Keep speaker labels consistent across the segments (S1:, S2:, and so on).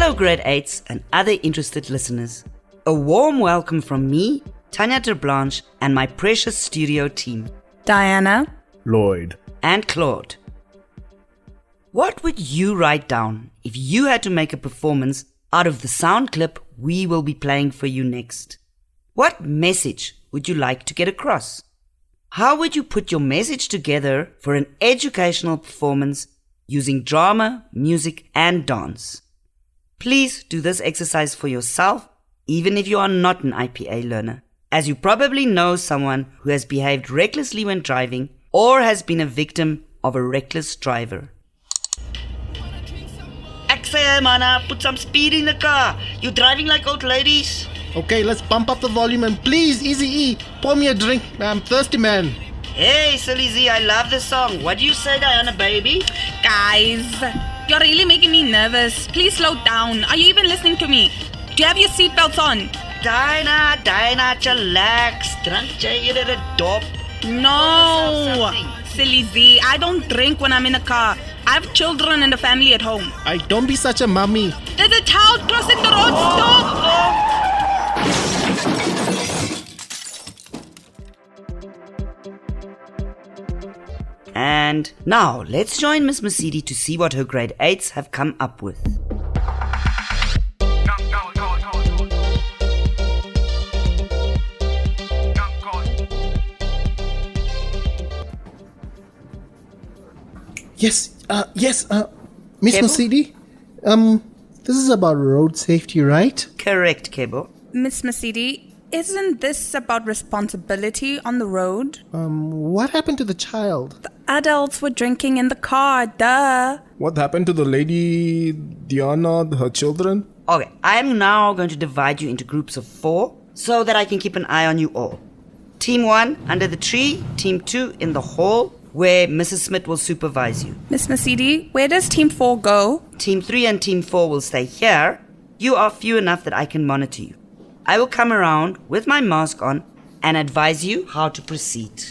S1: Hello grade 8s and other interested listeners. A warm welcome from me, Tanya Terblanche, and my precious studio team.
S2: Diana,
S3: Lloyd,
S1: and Claude. What would you write down if you had to make a performance out of the sound clip we will be playing for you next? What message would you like to get across? How would you put your message together for an educational performance using drama, music, and dance? Please do this exercise for yourself, even if you are not an IPA learner, as you probably know someone who has behaved recklessly when driving or has been a victim of a reckless driver. Axel, mana, put some speed in the car. You're driving like old ladies.
S3: Okay, let's bump up the volume and please, Easy E, pour me a drink. I'm thirsty, man.
S1: Hey, Silly Z, I love this song. What do you say, Diana, baby?
S2: guys, you're really making me nervous. Please slow down. Are you even listening to me? Do you have your seatbelts on?
S1: Diana, chillax. Drunk jy eerder 'n dop.
S2: No, silly Z. I don't drink when I'm in a car. I have children and a family at home.
S3: I don't be such a mummy.
S2: There's a child crossing the road. Stop!
S1: And now, let's join Miss Masidi to see what her grade 8s have come up with.
S3: Yes, Miss
S1: Kebo?
S3: Masidi, this is about road safety, right?
S1: Correct, Kebo.
S2: Miss Masidi, isn't this about responsibility on the road?
S3: What happened to the child?
S2: The adults were drinking in the car, duh.
S3: What happened to the lady, Diana, her children?
S1: Okay, I'm now going to divide you into groups of 4 so that I can keep an eye on you all. Team 1 under the tree, Team 2 in the hall where Mrs. Smith will supervise you.
S2: Miss Masidi, where does Team 4 go?
S1: Team 3 and Team 4 will stay here. You are few enough that I can monitor you. I will come around with my mask on and advise you how to proceed.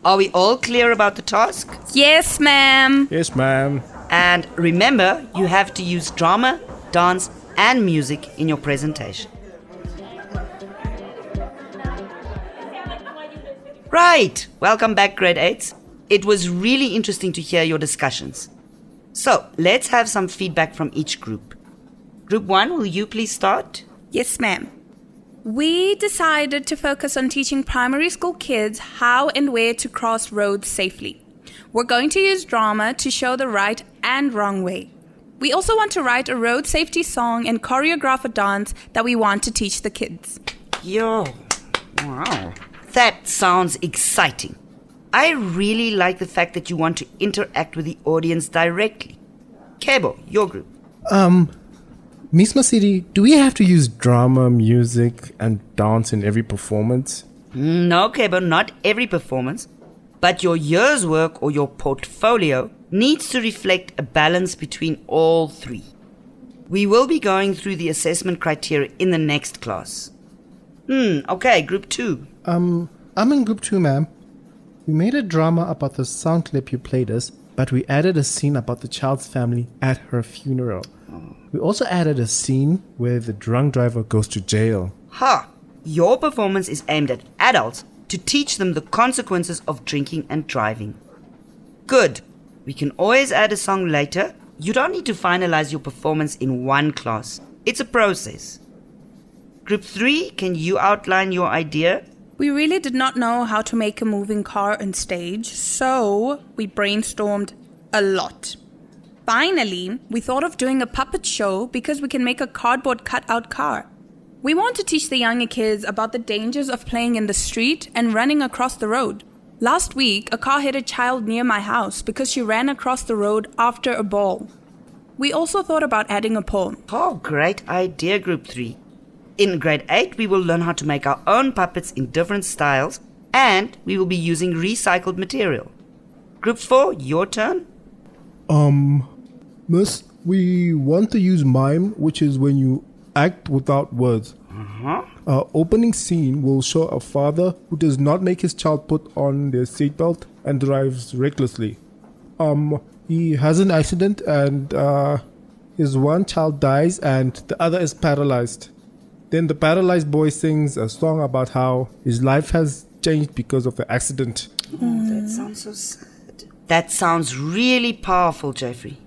S1: Are we all clear about the task?
S2: Yes, ma'am.
S3: Yes, ma'am.
S1: And remember, you have to use drama, dance, and music in your presentation. Right, welcome back grade 8s. It was really interesting to hear your discussions. So, let's have some feedback from each group. Group 1, will you please start?
S2: Yes, ma'am. We decided to focus on teaching primary school kids how and where to cross roads safely. We're going to use drama to show the right and wrong way. We also want to write a road safety song and choreograph a dance that we want to teach the kids.
S1: Yo, wow. That sounds exciting. I really like the fact that you want to interact with the audience directly. Kebo, your group.
S3: Miss Masidi, do we have to use drama, music, and dance in every performance?
S1: No, Kebo, not every performance. But your year's work or your portfolio needs to reflect a balance between all 3. We will be going through the assessment criteria in the next class. Okay, group 2.
S3: I'm in group 2, ma'am. We made a drama about the sound clip you played us, but we added a scene about the child's family at her funeral. We also added a scene where the drunk driver goes to jail.
S1: Ha! Your performance is aimed at adults to teach them the consequences of drinking and driving. Good. We can always add a song later. You don't need to finalize your performance in one class. It's a process. Group 3, can you outline your idea?
S2: We really did not know how to make a moving car on stage, so we brainstormed a lot. Finally, we thought of doing a puppet show because we can make a cardboard cutout car. We want to teach the younger kids about the dangers of playing in the street and running across the road. Last week, a car hit a child near my house because she ran across the road after a ball. We also thought about adding a poem.
S1: Oh, great idea, Group 3. In grade 8, we will learn how to make our own puppets in different styles, and we will be using recycled material. Group 4, your turn.
S3: Miss, we want to use mime, which is when you act without words. Our opening scene will show a father who does not make his child put on their seatbelt and drives recklessly. He has an accident and is one child dies and the other is paralyzed. Then the paralyzed boy sings a song about how his life has changed because of the accident.
S1: Oh, that sounds so sad. That sounds really powerful, Jeffrey.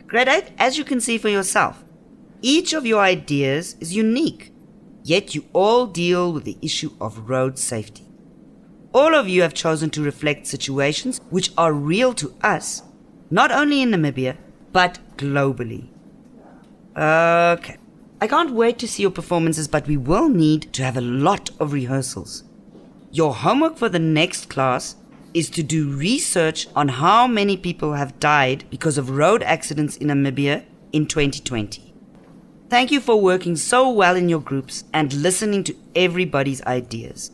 S1: Grade 8, as you can see for yourself, each of your ideas is unique, yet you all deal with the issue of road safety. All of you have chosen to reflect situations which are real to us, not only in Namibia, but globally. Okay. I can't wait to see your performances, but we will need to have a lot of rehearsals. Your homework for the next class is to do research on how many people have died because of road accidents in Namibia in 2020. Thank you for working so well in your groups and listening to everybody's ideas.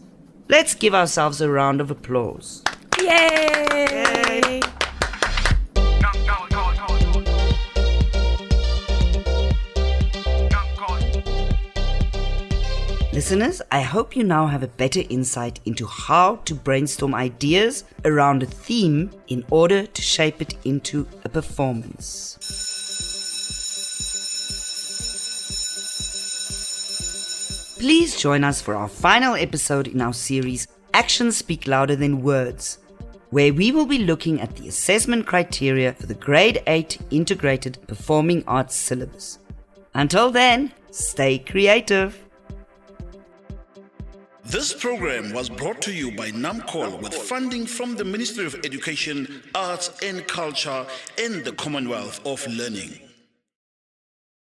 S1: Let's give ourselves a round of applause.
S2: Yay!
S1: Listeners, I hope you now have a better insight into how to brainstorm ideas around a theme in order to shape it into a performance. Please join us for our final episode in our series, Actions Speak Louder Than Words, where we will be looking at the assessment criteria for the Grade 8 Integrated Performing Arts syllabus. Until then, stay creative.
S4: This program was brought to you by NAMCOL with funding from the Ministry of Education, Arts and Culture and the Commonwealth of Learning.